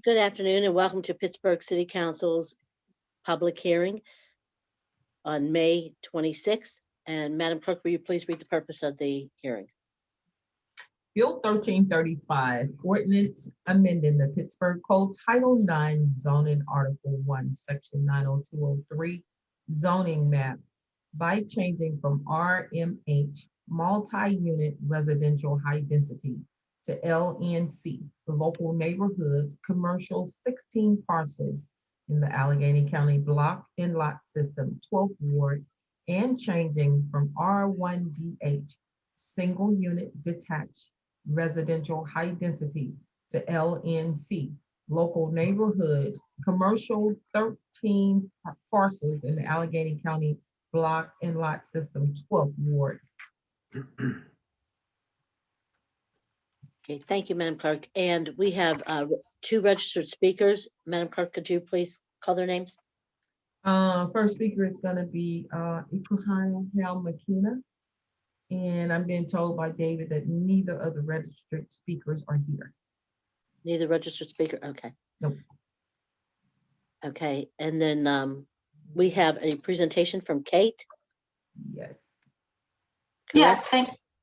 Good afternoon and welcome to Pittsburgh City Council's public hearing on May 26th. And Madam Clerk, will you please read the purpose of the hearing? Bill 1335, ordinance amending the Pittsburgh Code Title 9 zoning Article 1, Section 90203 zoning map by changing from RMH multi-unit residential high density to LNC, the local neighborhood commercial 16 parcels in the Allegheny County block and lot system 12th ward, and changing from R1DH single unit detached residential high density to LNC, local neighborhood commercial 13 parcels in the Allegheny County block and lot system 12th ward. Okay, thank you, Madam Clerk. And we have two registered speakers. Madam Clerk, could you please call their names? First speaker is going to be Ikuhana Makina. And I'm being told by David that neither of the registered speakers are here. Neither registered speaker, okay. Nope. Okay, and then we have a presentation from Kate. Yes. Yes,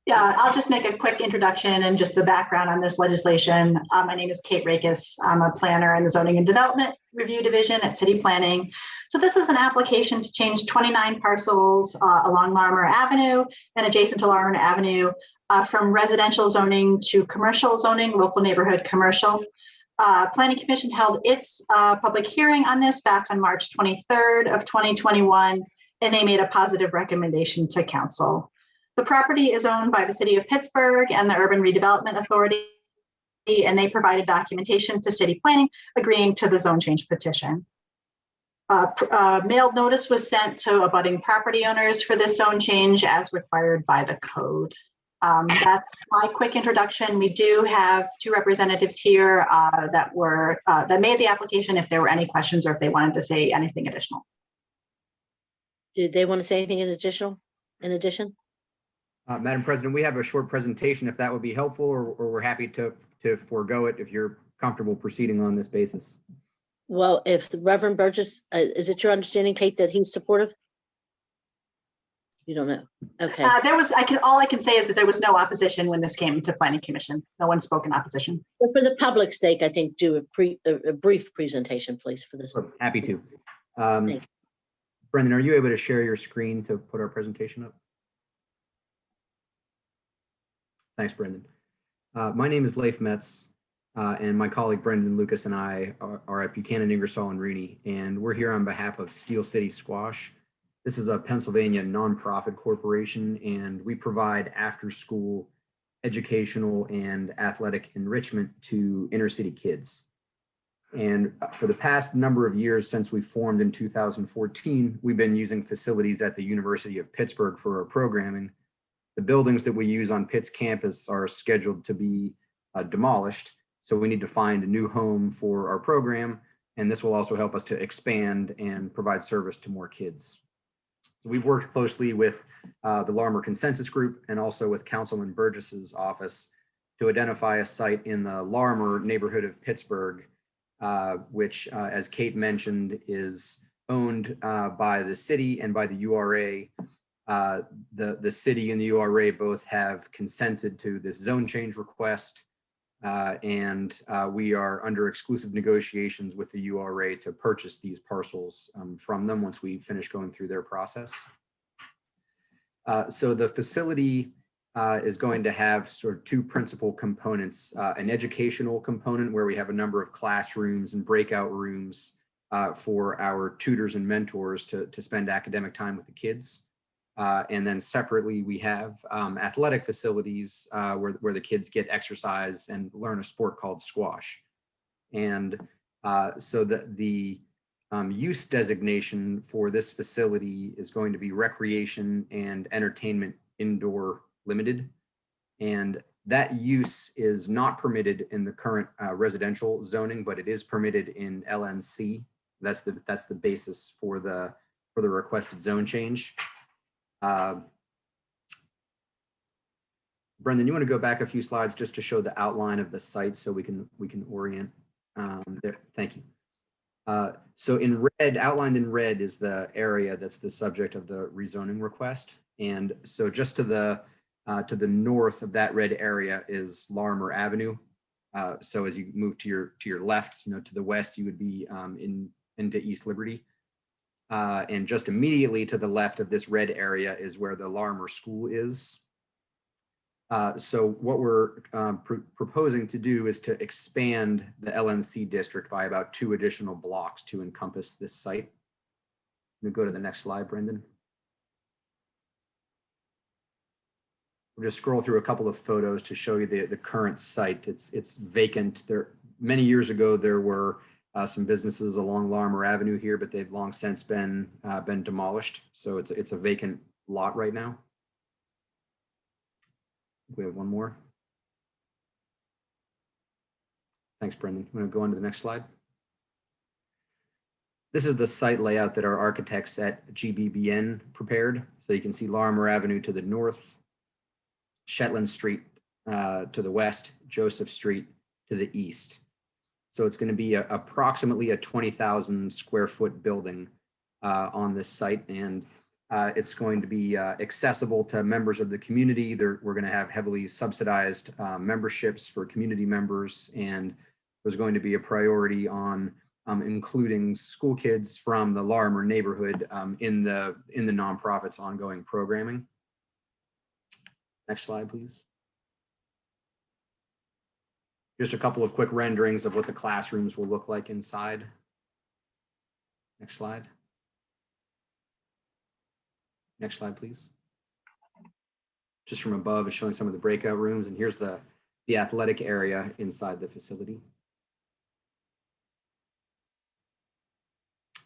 yeah, I'll just make a quick introduction and just the background on this legislation. My name is Kate Rakes. I'm a planner in the Zoning and Development Review Division at City Planning. So this is an application to change 29 parcels along Larimer Avenue and adjacent to Larimer Avenue from residential zoning to commercial zoning, local neighborhood commercial. Planning Commission held its public hearing on this back on March 23rd of 2021, and they made a positive recommendation to council. The property is owned by the City of Pittsburgh and the Urban Redevelopment Authority, and they provided documentation to City Planning agreeing to the zone change petition. Mailed notice was sent to abutting property owners for this zone change as required by the code. That's my quick introduction. We do have two representatives here that made the application if there were any questions or if they wanted to say anything additional. Did they want to say anything in addition? Madam President, we have a short presentation if that would be helpful, or we're happy to forego it if you're comfortable proceeding on this basis. Well, if the Reverend Burgess, is it your understanding, Kate, that he's supportive? You don't know. Okay. All I can say is that there was no opposition when this came to Planning Commission. No one spoke in opposition. But for the public's sake, I think do a brief presentation, please, for this. Happy to. Brendan, are you able to share your screen to put our presentation up? Thanks, Brendan. My name is Leif Metz, and my colleague Brendan Lucas and I are at Buchanan, Ingersoll, and Rooney, and we're here on behalf of Steel City Squash. This is a Pennsylvania nonprofit corporation, and we provide after-school educational and athletic enrichment to inner-city kids. And for the past number of years since we formed in 2014, we've been using facilities at the University of Pittsburgh for our programming. The buildings that we use on Pitt's campus are scheduled to be demolished, so we need to find a new home for our program, and this will also help us to expand and provide service to more kids. So we've worked closely with the Larimer Consensus Group and also with Councilman Burgess's office to identify a site in the Larimer neighborhood of Pittsburgh, which, as Kate mentioned, is owned by the city and by the URA. The city and the URA both have consented to this zone change request, and we are under exclusive negotiations with the URA to purchase these parcels from them once we finish going through their process. So the facility is going to have sort of two principal components, an educational component where we have a number of classrooms and breakout rooms for our tutors and mentors to spend academic time with the kids. And then separately, we have athletic facilities where the kids get exercise and learn a sport called squash. And so the use designation for this facility is going to be recreation and entertainment indoor limited. And that use is not permitted in the current residential zoning, but it is permitted in LNC. That's the basis for the requested zone change. Brendan, you want to go back a few slides just to show the outline of the site so we can orient? There, thank you. So in red, outlined in red is the area that's the subject of the rezoning request. And so just to the north of that red area is Larimer Avenue. So as you move to your left, to the west, you would be into East Liberty. And just immediately to the left of this red area is where the Larimer School is. So what we're proposing to do is to expand the LNC district by about 2 additional blocks to encompass this site. We'll go to the next slide, Brendan. We'll just scroll through a couple of photos to show you the current site. It's vacant. There, many years ago, there were some businesses along Larimer Avenue here, but they've long since been demolished. So it's a vacant lot right now. We have one more. Thanks, Brendan. I'm going to go on to the next slide. This is the site layout that our architects at GBBN prepared. So you can see Larimer Avenue to the north, Shetland Street to the west, Joseph Street to the east. So it's going to be approximately a 20,000 square foot building on this site, and it's going to be accessible to members of the community. We're going to have heavily subsidized memberships for community members, and there's going to be a priority on including school kids from the Larimer neighborhood in the nonprofit's ongoing programming. Next slide, please. Just a couple of quick renderings of what the classrooms will look like inside. Next slide. Next slide, please. Just from above, it's showing some of the breakout rooms, and here's the athletic area inside the facility.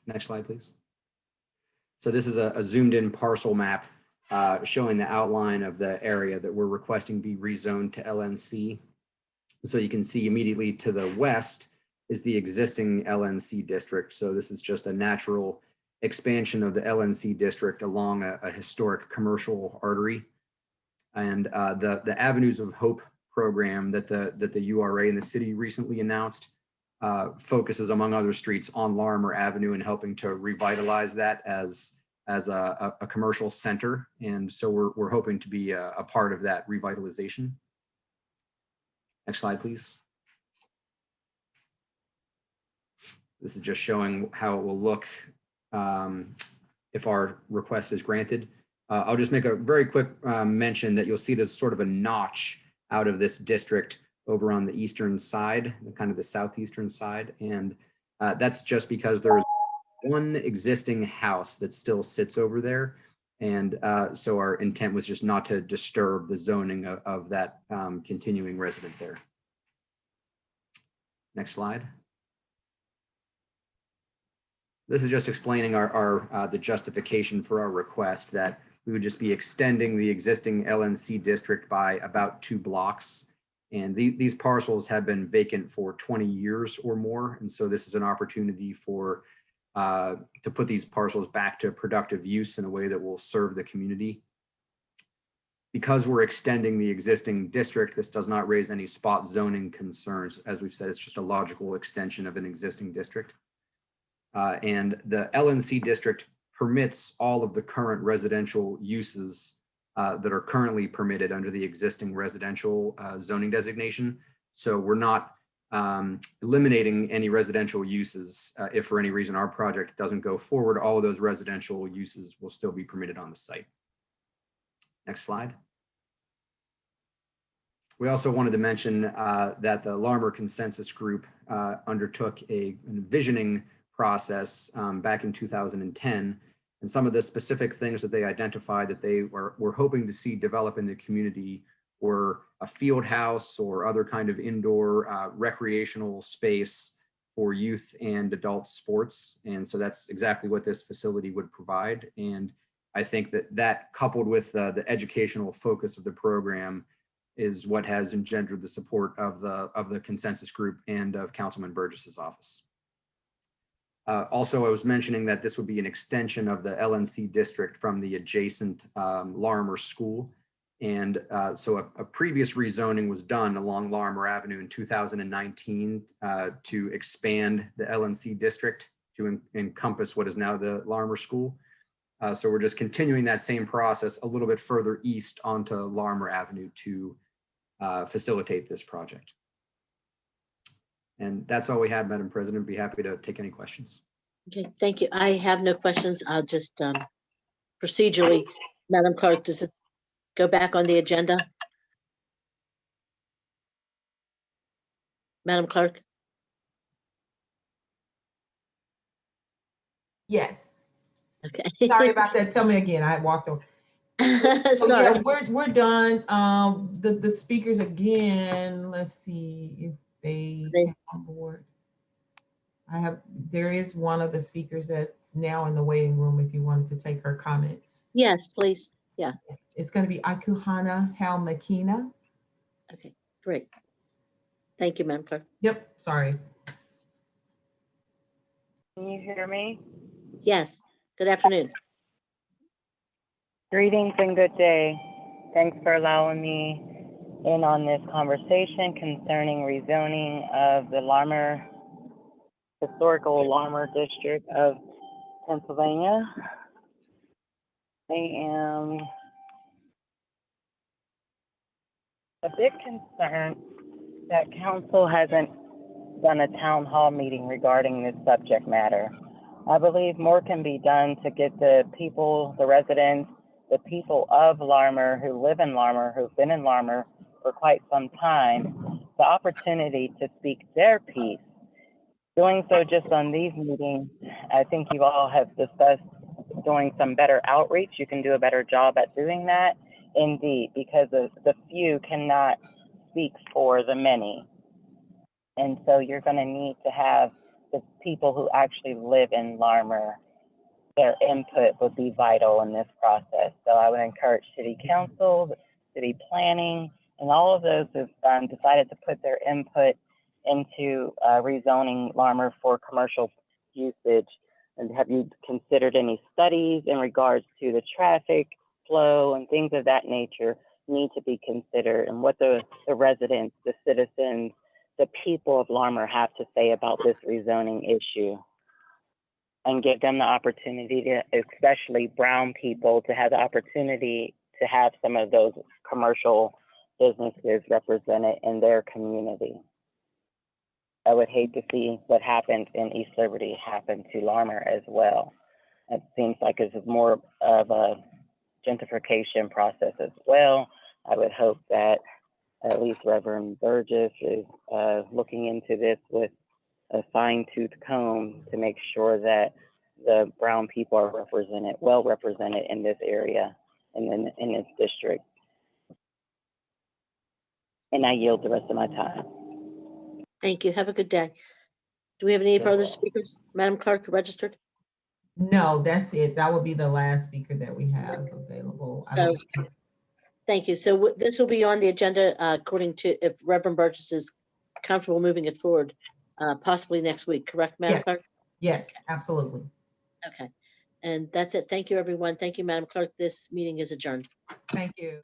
Next slide, please. So this is a zoomed in parcel map showing the outline of the area that we're requesting be rezoned to LNC. So you can see immediately to the west is the existing LNC district. So this is just a natural expansion of the LNC district along a historic commercial artery. And the Avenues of Hope program that the URA and the city recently announced focuses, among other streets, on Larimer Avenue and helping to revitalize that as a commercial center. And so we're hoping to be a part of that revitalization. Next slide, please. This is just showing how it will look if our request is granted. I'll just make a very quick mention that you'll see there's sort of a notch out of this district over on the eastern side, kind of the southeastern side. And that's just because there's one existing house that still sits over there. And so our intent was just not to disturb the zoning of that continuing resident there. Next slide. This is just explaining the justification for our request that we would just be extending the existing LNC district by about 2 blocks. And these parcels have been vacant for 20 years or more. And so this is an opportunity for to put these parcels back to productive use in a way that will serve the community. Because we're extending the existing district, this does not raise any spot zoning concerns. As we've said, it's just a logical extension of an existing district. And the LNC district permits all of the current residential uses that are currently permitted under the existing residential zoning designation. So we're not eliminating any residential uses. If for any reason our project doesn't go forward, all of those residential uses will still be permitted on the site. Next slide. We also wanted to mention that the Larimer Consensus Group undertook a visioning process back in 2010. And some of the specific things that they identified that they were hoping to see develop in the community were a field house or other kind of indoor recreational space for youth and adult sports. And so that's exactly what this facility would provide. And I think that coupled with the educational focus of the program is what has engendered the support of the consensus group and of Councilman Burgess's office. Also, I was mentioning that this would be an extension of the LNC district from the adjacent Larimer School. And so a previous rezoning was done along Larimer Avenue in 2019 to expand the LNC district to encompass what is now the Larimer School. So we're just continuing that same process a little bit further east onto Larimer Avenue to facilitate this project. And that's all we have, Madam President. Be happy to take any questions. Okay, thank you. I have no questions. I'll just procedurally, Madam Clerk, does this go back on the agenda? Madam Clerk? Yes. Okay. Sorry about that. Tell me again. I walked over. So Sorry. yeah, we're done. The speakers again, let's see if they came on board. There is one of the speakers that's now in the waiting room if you wanted to take her comments. Yes, please. Yeah. It's going to be Akuhana Halmakina. Okay, great. Thank you, Madam Clerk. Yep, sorry. Can you hear me? Yes, good afternoon. Greetings and good day. Thanks for allowing me in on this conversation concerning rezoning of the historical Larimer district of Pennsylvania. I am a bit concerned that council hasn't done a town hall meeting regarding this subject matter. I believe more can be done to get the people, the residents, the people of Larimer who live in Larimer, who've been in Larimer for quite some time, the opportunity to speak their piece. Doing so just on these meetings, I think you all have discussed doing some better outreach. You can do a better job at doing that, indeed, because the few cannot speak for the many. And so you're going to need to have the people who actually live in Larimer, their input would be vital in this process. So I would encourage city council, city planning, and all of those who've decided to put their input into rezoning Larimer for commercial usage. And have you considered any studies in regards to the traffic flow and things of that nature need to be considered, and what the residents, the citizens, the people of Larimer have to say about this rezoning issue, and give them the opportunity to, especially brown people, to have the opportunity to have some of those commercial businesses represented in their community. I would hate to see what happened in East Liberty happen to Larimer as well. It seems like it's more of a gentrification process as well. I would hope that at least Reverend Burgess is looking into this with a fine-tooth comb to make sure that the brown people are represented, well represented in this area and in this district. And I yield the rest of my time. Thank you. Have a good day. Do we have any further speakers? Madam Clerk, registered? No, that's it. That will be the last speaker that we have available. So, thank you. So this will be on the agenda according to, if Reverend Burgess is comfortable moving it forward, possibly next week, correct, Madam Yes. Clerk? Yes, absolutely. Okay. And that's it. Thank you, everyone. Thank you, Madam Clerk. This meeting is adjourned. Thank you.